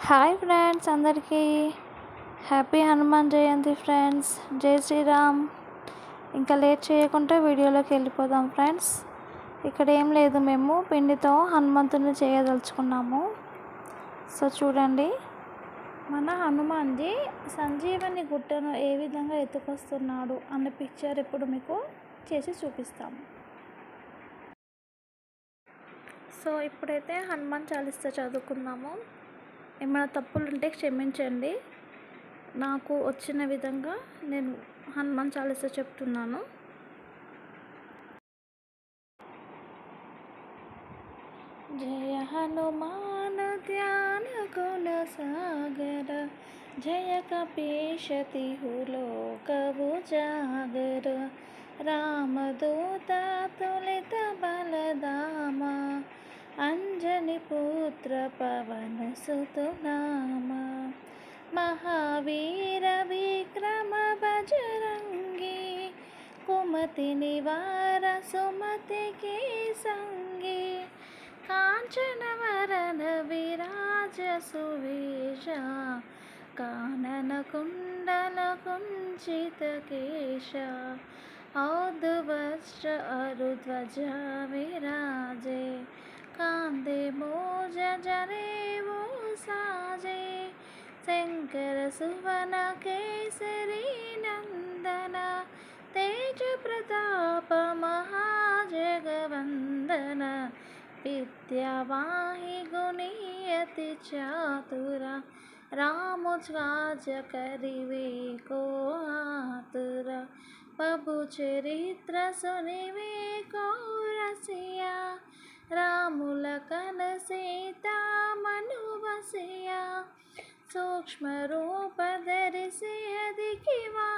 Hi friends, అందరికీ happy Hanuman Jayanti friends. జై శ్రీరామ్. ఇంకా లేట్ చేయకుండా వీడియోలోకి వెళ్ళిపోదాం ఫ్రెండ్స్. ఇక్కడ ఏం లేదు, మేము పిండితో హనుమంతుని చేయదలుచుకున్నాము. సో చూడండి, మన హనుమాన్జీ సంజీవని గుట్టను ఏ విధంగా ఎత్తుకొస్తున్నాడు అన్న పిక్చర్ ఇప్పుడు మీకు చేసి చూపిస్తాము. సో ఇప్పుడైతే హనుమాన్ చాలీసా చదువుకుందాము. ఏమైనా తప్పులు ఉంటే క్షమించండి. నాకు వచ్చిన విధంగా నేను హనుమాన్ చాలీసా చెప్తున్నాను. జయ హనుమాన్ ధ్యాన కుల సాగర, జయ కపీశతి లోకవు జాగర, రామదూత తులిత బలదామ, అంజని పుత్ర పవన సుతనామ, మహావీర విక్రమ బజరంగి, కుమతి నివార సుమతి కే సంగి, కాంచన వరన విరాజ సువేష, కానన కుండల కుంచిత కేశ, ఔదువస్త్ర అరుధ్వజ విరాజే, कांदे मोज जनेऊ साजे, शंकर सुवन केसरी नंदन, तेज प्रताप महाजगवंदन, विद्यावाहि गुणियति चातुर, रामुज करिवे को आतुर, प्रभु चरित्र सुनिवे को रसिया, रामुलकन सीता मनुवसिया, सूक्ष्म रूप धरिसि अधिकिवा,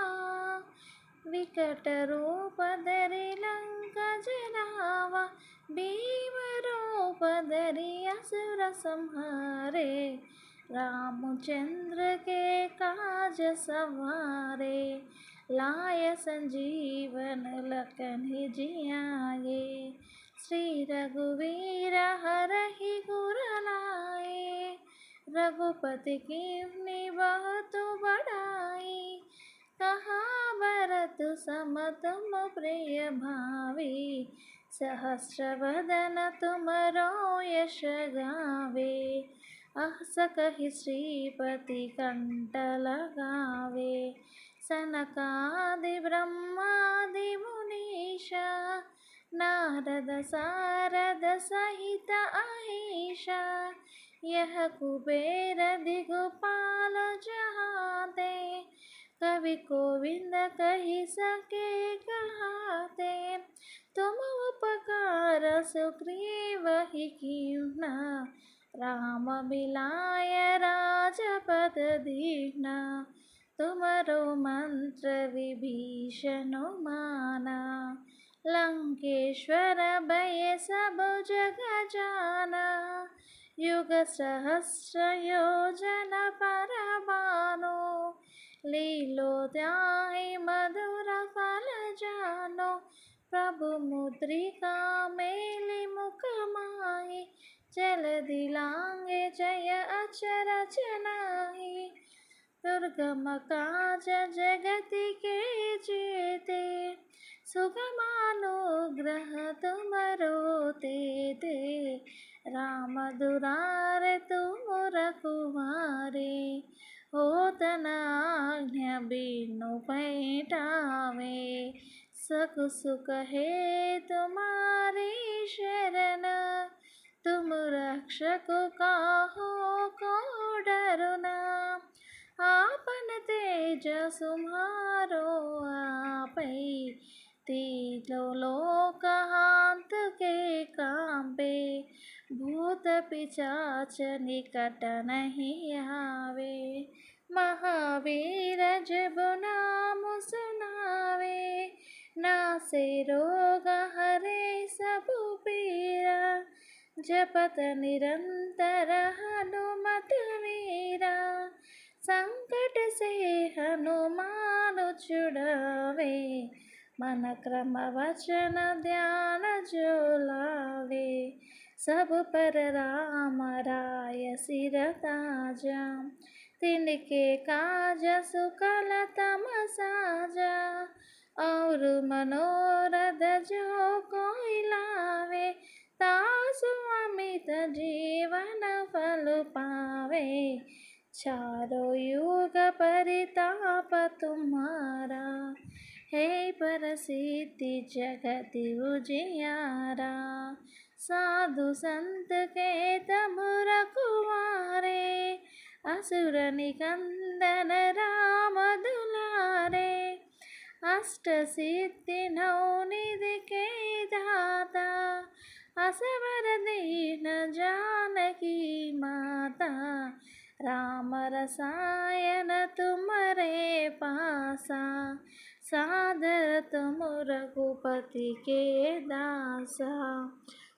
विकट रूप धरि लंक जरावा, भीम रूप धरि असुर संहारे, रामचंद्र के काज सवारे, लाय संजीवन लखन जियाए, श्री रघुवीर हरहि गुर लाए, रघुपति कीन्ही बहुत बड़ाई, कहा भरत सम तुम प्रिय भावी, सहस्र वदन तुमरो यश गावे, अस कहि श्रीपति कंठ लगावे, सनकादि ब्रह्मादि मुनीशा, नारद सारद सहित अहिषा, यह कुबेर दिगपाल जहाते, कवि कोविंद कहि सके कहाते, तुम उपकार सुग्रीव ही कीन्हा, राम मिलाय राजपद दीन्हा, तुमरो मंत्र विभीषण माना, लंकेश्वर भय सब जग जाना, युग सहस्र योजन पर भानु, लीलो त्याहि मधुर फल जानो, प्रभु मुद्रिका मेलि मुख माहि, जलधि लांघे जय अचरज नाहि, दुर्गम काज जगति के जेते, सुगमानुग्रह तुमरो तेते, राम दुरारे तुम रखुमारे, होत न आज्ञा बिनु पैठावे, सकु सुख है तुम्हारी शरण, तुम रक्षक काहू को डरना, आपन तेज तुम्हारो आपै, तीनों लोक हाथ के कांपे, भूत पिशाच निकट नहीं आवे, महावीर जब नाम सुनावे, नासे रोग हरे सब पीरा, जपत निरंतर हनुमत वीरा, संकट से हनुमान छुड़ावे, मन क्रम वचन ध्यान जो लावे, सब पर राम राय सिर ताजा, तिनके काज सुकल तम साजा। और मनोरथ जो कोई लावे, तासु अमित जीवन फल पावे। चारों युग परिताप तुम्हारा, हे प्रसिद्धि जगत उजियारा। साधु संत के तम रखवारे, असुर निकंदन राम दुलारे। अष्ट सिद्धि नौ निधि के दाता, असवर दीन जानकी माता। राम रसायन तुम्हारे पासा, सादर तुम रघुपति के दासा।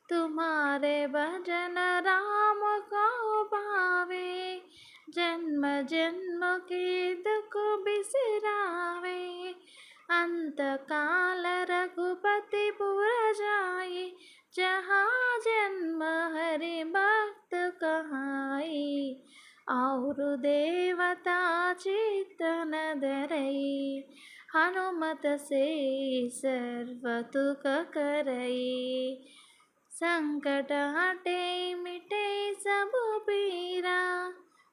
तुम्हारे भजन राम को भावे, जन्म जन्म के दुख बिसरावे। अंत काल रघुपति पुर जाई, जहाँ जन्म हरि भक्त कहाई। और देवता चित्तन धरई, हनुमत से सर्व तुक करई। संकट हटे मिटे सब पीरा,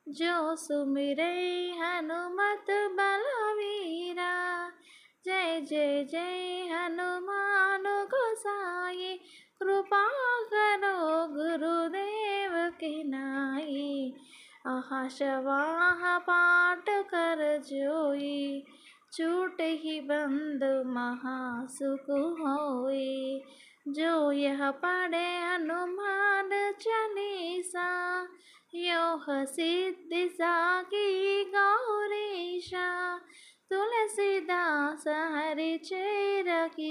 जो सुमिरै हनुमत बलवीरा। जय जय जय हनुमान गोसाई, कृपा करो गुरुदेव की नाई। अहसवाह पाठ कर जोई, छूट ही बंद महासुख होई। जो यह पढ़े हनुमान चालीसा, योह सिद्धि साकी गौरीशा। तुलसीदास हरि चेर की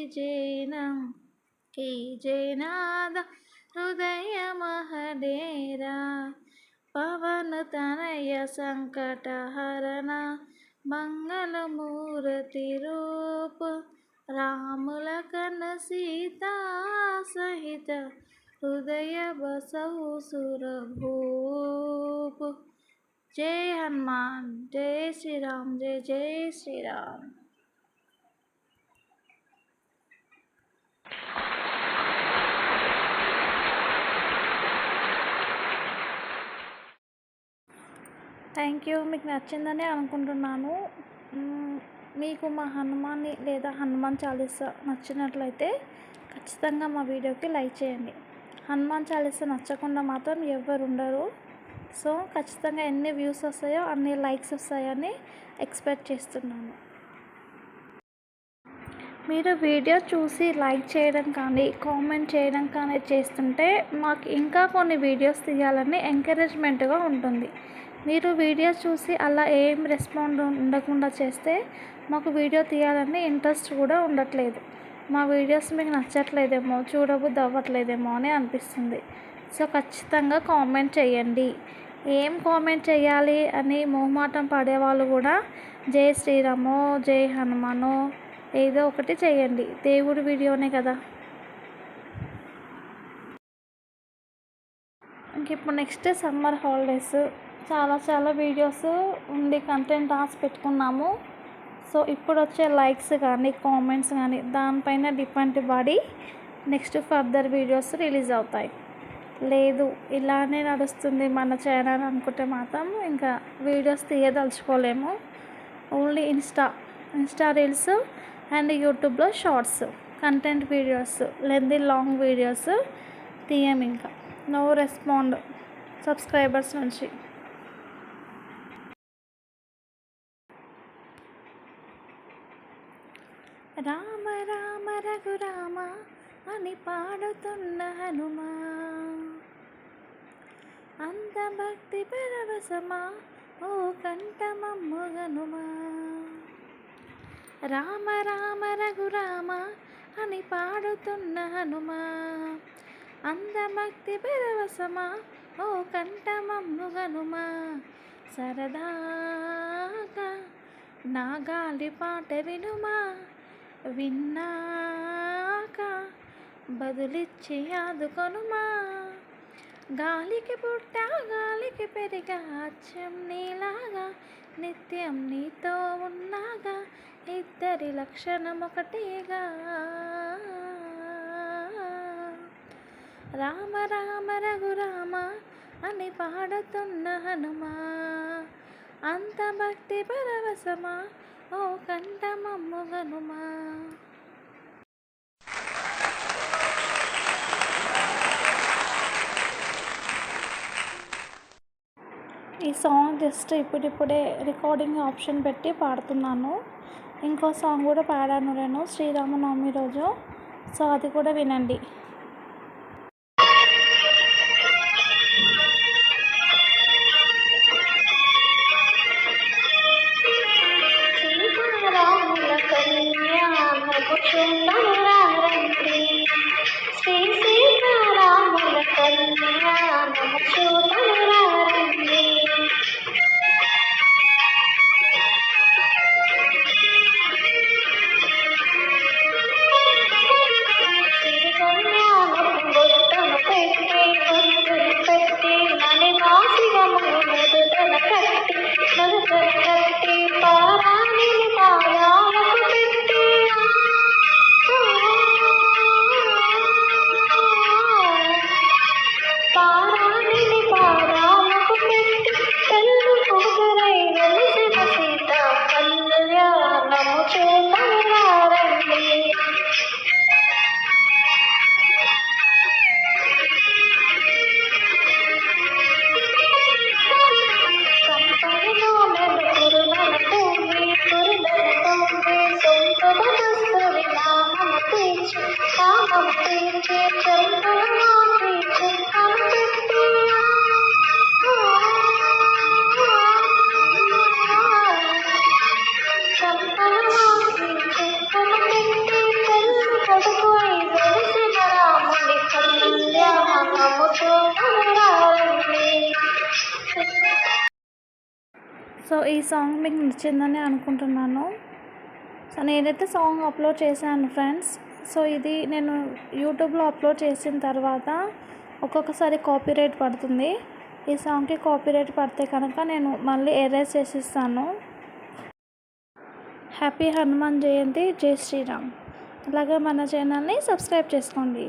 जेनाद हृदय महडेरा। पवन तनय संकट हरना, मंगल मूर्ति रूप। राम लखन सीता सहित, हृदय बसहु सुरभूप। जय हनुमान, जय श्री राम, जय जय श्री राम। Thank you. మీకు నచ్చిందని అనుకుంటున్నాను. మీకు మా హనుమాన్ని లేదా హనుమాన్ చాలీసా నచ్చినట్లయితే ఖచ్చితంగా మా వీడియోకి లైక్ చేయండి. హనుమాన్ చాలీసా నచ్చకుండా మాత్రం ఎవరు ఉండరు. సో ఖచ్చితంగా ఎన్ని వ్యూస్ వస్తాయో అన్ని లైక్స్ వస్తాయని ఎక్స్పెక్ట్ చేస్తున్నాను. మీరు వీడియో చూసి లైక్ చేయడం కానీ కామెంట్ చేయడం కానీ చేస్తుంటే మాకు ఇంకా కొన్ని వీడియోస్ తీయాలని ఎంకరేజ్మెంట్గా ఉంటుంది. మీరు వీడియో చూసి అలా ఏం రెస్పాండ్ ఉండకుండా చేస్తే మాకు వీడియో తీయాలని ఇంట్రెస్ట్ కూడా ఉండట్లేదు. మా వీడియోస్ మీకు నచ్చట్లేదేమో, చూడబుద్ధి అవ్వట్లేదేమో అని అనిపిస్తుంది. సో ఖచ్చితంగా కామెంట్ చేయండి. ఏం కామెంట్ చేయాలి అని మొహమాటం పడేవాళ్ళు కూడా జై శ్రీరామో జై హనుమానో ఏదో ఒకటి చేయండి. దేవుడి వీడియోనే కదా. ఇంక ఇప్పుడు నెక్స్ట్ సమ్మర్ హాలిడేస్, చాలా వీడియోస్ ఉండి కంటెంట్ రాసి పెట్టుకున్నాము. సో ఇప్పుడు వచ్చే లైక్స్ కానీ కామెంట్స్ కానీ దానిపైన డిపెండ్ పడి నెక్స్ట్ ఫర్దర్ వీడియోస్ రిలీజ్ అవుతాయి. లేదు ఇలానే నడుస్తుంది మన ఛానల్ అనుకుంటే మాత్రం ఇంకా వీడియోస్ తీయదలుచుకోలేము. ఓన్లీ ఇన్స్టా రీల్స్ అండ్ యూట్యూబ్లో shorts content videos, lengthy long videos తీయం. ఇంకా నో రెస్పాండ్ సబ్స్క్రైబర్స్ నుంచి. రామ రామ రఘురామ అని పాడుతున్న హనుమా, అంత భక్తి పరవశమా ఓ కంఠమమ్ము గనుమా. రామ రామ రఘురామ అని పాడుతున్న హనుమా, అంత భక్తి పరవశమా ఓ కంఠమమ్ము గనుమా. సరదాగా నా గాలి పాట వినుమా, విన్నాక బదులిచ్చి ఆదుకొనుమా. గాలికి పుట్ట గాలికి పెరిగా అచ్చం నీలాగా నిత్యం నీతో ఉన్నాగా ఇద్దరి లక్షణం ఒకటిగా రామ రామ రఘురామ అని పాడుతున్న హనుమా అంత భక్తి పరవశమా ఓ కంఠమమ్ము హనుమా. ఈ సాంగ్ జస్ట్ ఇప్పుడిప్పుడే రికార్డింగ్ ఆప్షన్ పెట్టి పాడుతున్నాను. ఇంకో సాంగ్ కూడా పాడాను నేను శ్రీరామనవమి రోజు. సో అది కూడా వినండి. సో ఈ సాంగ్ మీకు నచ్చిందని అనుకుంటున్నాను. సో నేనైతే సాంగ్ అప్లోడ్ చేశాను ఫ్రెండ్స్. సో ఇది నేను యూట్యూబ్లో అప్లోడ్ చేసిన తర్వాత ఒక్కొక్కసారి కాపీరైట్ పడుతుంది. ఈ సాంగ్కి కాపీరైట్ పడితే కనుక నేను మళ్ళీ ఎరేజ్ చేసిస్తాను. హ్యాపీ హనుమాన్ జయంతి, జై శ్రీరామ్. అలాగే మన ఛానల్ని సబ్స్క్రైబ్ చేసుకోండి.